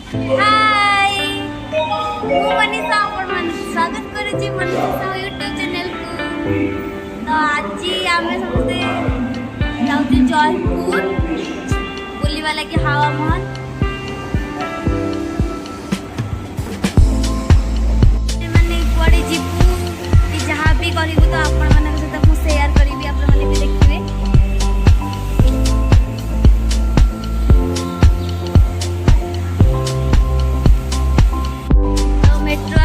हाय मु मनीषा आपण मन स्वागत करूची मनीषा यूट्यूब चैनल को। तो आज आम समस्ते जाऊँ जयपुर बुलवा लगे हावा महल। मैंने कुआड़े जीवु जहाँ भी करूँ तो आपण मान सहित मुझे सेयार करी आप भी देखिए। मेट्रो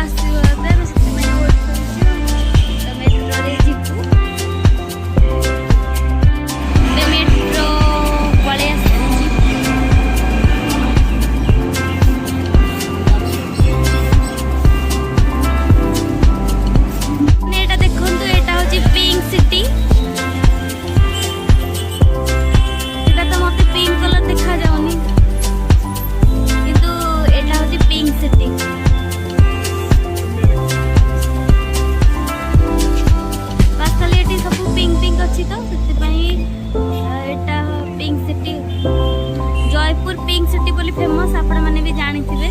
जयपुर पिंक सिटी बोली फेमस आपण माने भी जानी थिबे।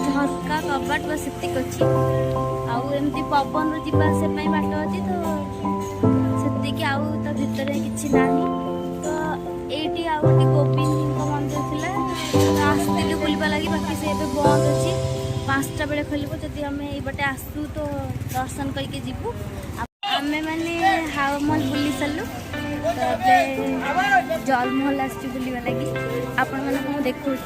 झरका कबाट बस अच्छी आमती पवन जावास बाट अच्छी तो से आउ ता भितर कि ना तो ये आउ गोटे गोविंद मंदिर थी आसती बुलवा लगी बाकी से बंद अच्छी 5टा बेले खोल जदि आम ये आसू तो दर्शन करके जीवु आम मैंने हावा महल बुली सारू तो जल महल आस बुलवा लगी आपण मानक देखा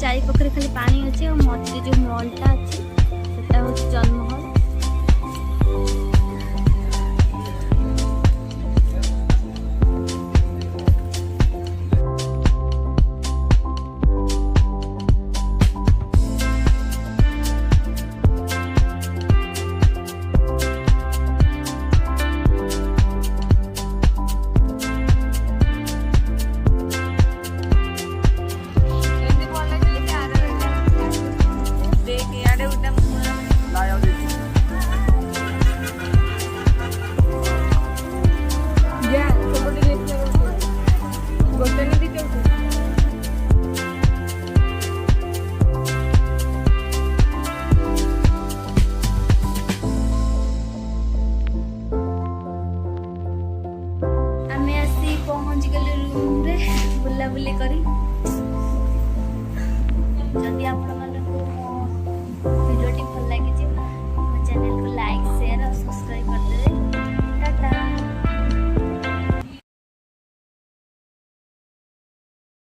चारि पाखे खाली पानी अच्छे और मझे जो मलटा अच्छी से हूँ जलमहल। लाया